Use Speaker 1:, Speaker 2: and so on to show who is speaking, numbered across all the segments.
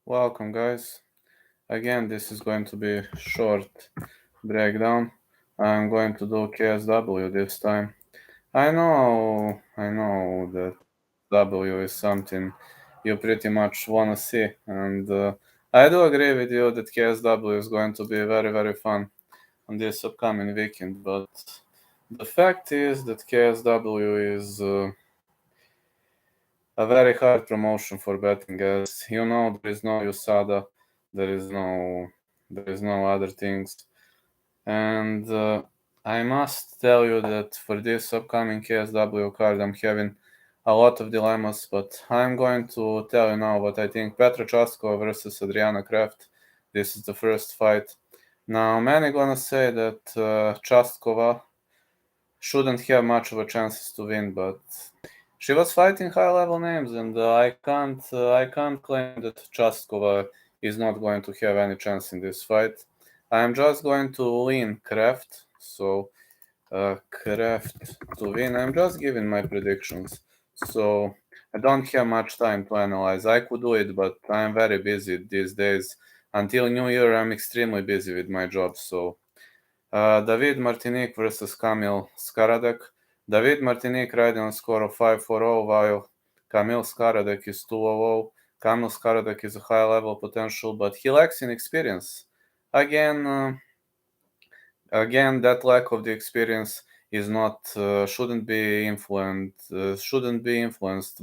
Speaker 1: Welcome, guys. Again, this is going to be a short breakdown. I'm going to do KSW this time. I know that W is something you pretty much want to see, and I do agree with you that KSW is going to be very, very fun on this upcoming weekend. But the fact is that KSW is a very hard promotion for betting, as you know there is no USADA, there is no other things, and I must tell you that for this upcoming KSW card I'm having a lot of dilemmas, but I'm going to tell you now what I think. Petra Chaskova versus Adriana Kraft. This is the first fight. Now many gonna say that Chaskova shouldn't have much of a chances to win, but she was fighting high-level names, and I can't claim that Chaskova is not going to have any chance in this fight. I'm just going to lean Kraft, so Kraft to win. I'm just giving my predictions, so I don't have much time to analyze. I could do it, but I'm very busy these days. Until New Year, I'm extremely busy with my job, so David Martinique versus Kamil Skaradak. David Martinique riding a score of 5-4-0, while Kamil Skaradak is 2-0. Kamil Skaradak is a high level potential, but he lacks in experience. Again, that lack of the experience is not shouldn't be influenced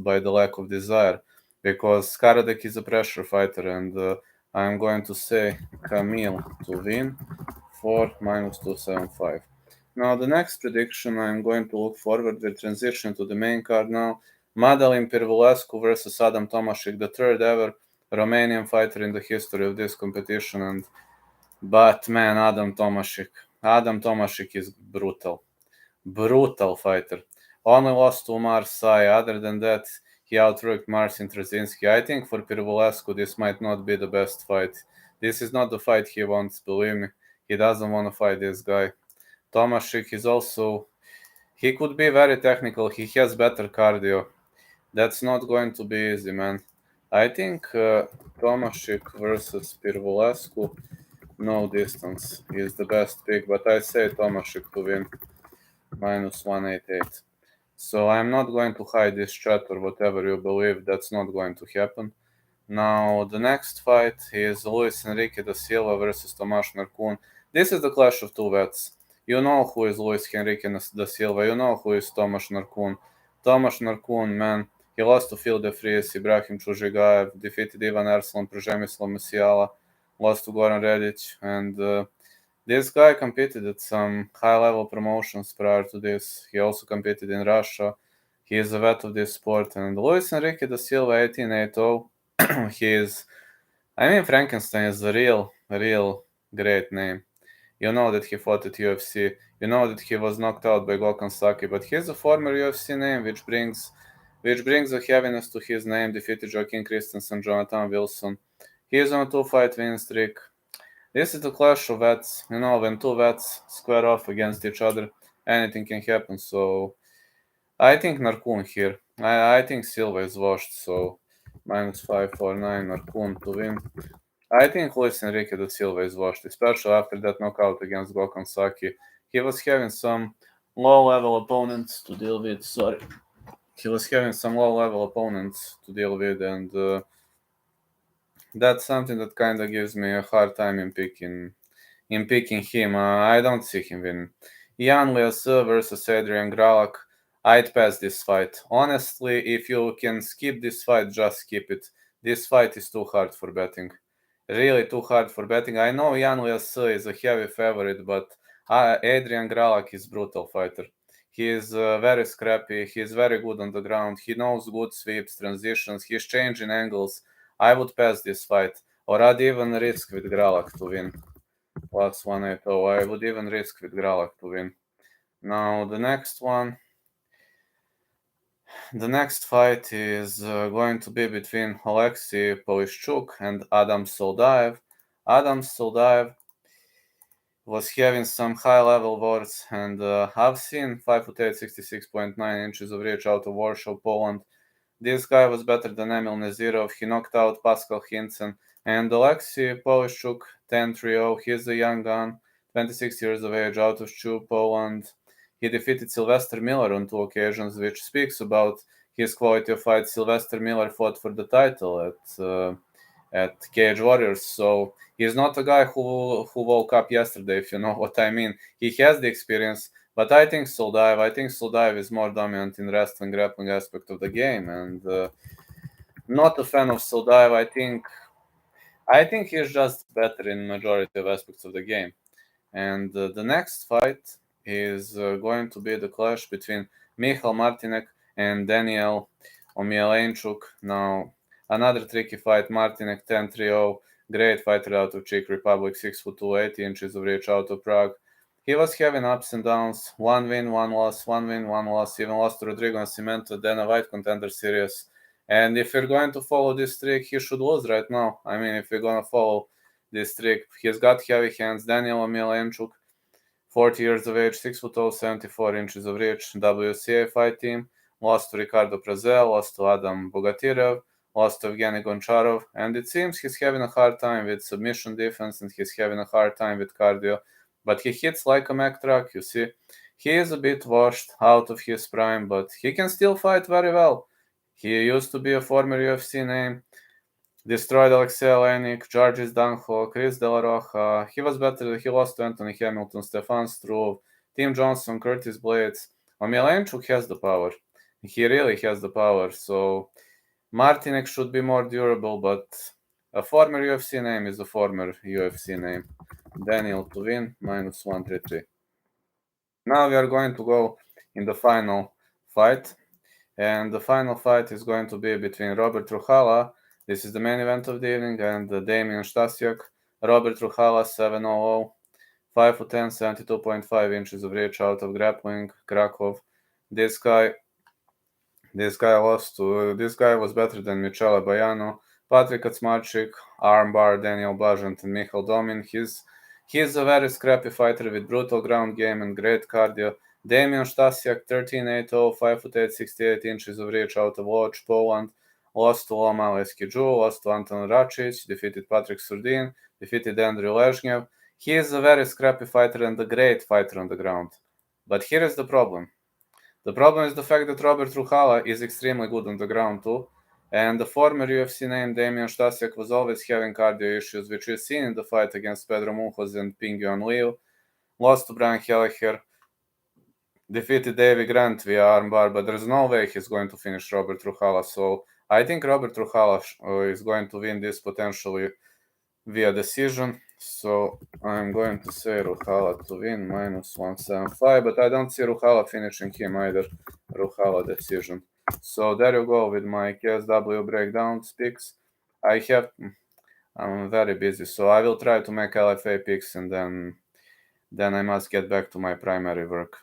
Speaker 1: by the lack of desire, because Skaradak is a pressure fighter, and I'm going to say Kamil to win for -275. Now, the next prediction, I'm going to look forward. We transition to the main card now. Madeleine Pervulescu versus Adam Tomashik, the third ever Romanian fighter in the history of this competition. But man, Adam Tomashik is brutal fighter. Only lost to Marsai. Other than that, he outworked Marcin Trzynski. I think for Pervulescu, this might not be the best fight. This is not the fight he wants, believe me. He doesn't want to fight this guy. Tomashik is also, he could be very technical. He has better cardio. That's not going to be easy, man. I think Tomashik versus Pervulescu, no distance, is the best pick, but I say Tomashik to win, -188. So I'm not going to hide this chat or whatever you believe. That's not going to happen. Now, the next fight is Luis Enrique da Silva versus Tomasz Narkun. This is the clash of two vets. You know who is Luis Enrique da Silva. You know who is Tomasz Narkun. Tomasz Narkun, man, he lost to Phil De Vries, Ibrahim Chujigaev, defeated Ivan Arslan, Przemysław Musiala, lost to Goran Redic, and this guy competed at some high-level promotions prior to this. He also competed in Russia. He is a vet of this sport. And Luis Enrique da Silva, 1880, he is, I mean, Frankenstein is a real great name. You know that he fought at UFC. You know that he was knocked out by Gokhan Saki, but he's a former UFC name, which brings a heaviness to his name. Defeated Joaquin Christensen, Jonathan Wilson. He is on a 2-fight win streak. This is the clash of vets. You know, when two vets square off against each other, anything can happen. So I think Narkun here. I think Silva is washed, so -549 Narkun to win. I think Luis Enrique da Silva is washed, especially after that knockout against Gokhan Saki. He was having some low-level opponents to deal with. Sorry. He was having some low-level opponents to deal with, and that's something that kind of gives me a hard time in picking him. I don't see him winning. Jan Liassu versus Adrian Gralak. I'd pass this fight. Honestly, if you can skip this fight, just skip it. This fight is too hard for betting. Really too hard for betting. I know Jan Liassu is a heavy favorite, but Adrian Gralak is brutal fighter. He is very scrappy. He is very good on the ground. He knows good sweeps, transitions. He's changing angles. I would pass this fight, or I'd even risk with Gralak to win. +180. I would even risk with Gralak to win. Now the next fight is going to be between Alexi Polishchuk and Adam Soledive. Adam Soledive was having some high-level words, and I've seen 5'8", 66.9 inches of reach out of Warsaw, Poland. This guy was better than Emil Nazirov. He knocked out Pascal Hintzen. And Alexi Polish Chook 10-3-0. He's a young gun, 26 years of age, out of Chook, Poland. He defeated Sylvester Miller on 2 occasions, which speaks about his quality of fight. Sylvester Miller fought for the title at Cage Warriors, so he's not a guy who woke up yesterday, if you know what I mean. He has the experience, but I think Soledive is more dominant in wrestling, grappling aspect of the game, and not a fan of Soledive. I think he's just better in majority of aspects of the game. And the next fight is going to be the clash between Michal Martinique and Daniel Omielanchuk. Now, another tricky fight. Martinique 10-3-0, great fighter out of Czech Republic, 6'2", 80 inches of reach, out of Prague. He was having ups and downs, 1 win, 1 loss, 1 win, 1 loss, even lost to Rodrigo Nascimento, then a White Contender Series. And if you're going to follow this streak, he should lose right now. I mean, if you're going to follow this trick, he's got heavy hands. Daniel Omielanchuk, 40 years of age, 6'0", 74 inches of reach, WCA fight team, lost to Ricardo Prazel, lost to Adam Bogatyrev, lost to Evgeny Goncharov, and it seems he's having a hard time with submission defense and he's having a hard time with cardio, but he hits like a Mack truck, you see. He is a bit washed, out of his prime, but he can still fight very well. He used to be a former UFC name, destroyed Alexei Oleinik, Georges Danho, Chris De La Roja. He was better. He lost to Anthony Hamilton, Stefan Struve, Tim Johnson, Curtis Blades. Omielanchuk has the power. He really has the power. So Martinique should be more durable, but a former UFC name is a former UFC name. Daniel to win, -133. Now we are going to go in the final fight. And the final fight is going to be between Robert Ruchala. This is the main event of the evening, and Damian Stasiak. Robert Ruchala, 7-0-0, 5'10", 72.5 inches of reach, out of grappling, Krakow. This guy was better than Michele Baiano, Patrick Kaczmarczyk, armbar, Daniel Bajant, and Michal Domin. He's a very scrappy fighter with brutal ground game and great cardio. Damian Stasiak, 13-8-0, 5'8", 68 inches of reach, out of Łódź, Poland. Lost to Loma Leskiju, lost to Anton Racic, defeated Patrick Surdin, defeated Andrew Lezhnev. He is a very scrappy fighter and a great fighter on the ground. But here is the problem. The problem is the fact that Robert Ruchala is extremely good on the ground too. And the former UFC name Damian Stasiak was always having cardio issues, which we've seen in the fight against Pedro Munoz and Ping Yuan Liu. Lost to Brian Kelleher, defeated Davey Grant via armbar, but there's no way he's going to finish Robert Ruchala. So I think Robert Ruchala is going to win this potentially via decision. So I'm going to say Ruchala to win, -175, but I don't see Ruchala finishing him either. Ruchala decision. So there you go with my KSW breakdown picks. I'm very busy, so I will try to make LFA picks and then I must get back to my primary work.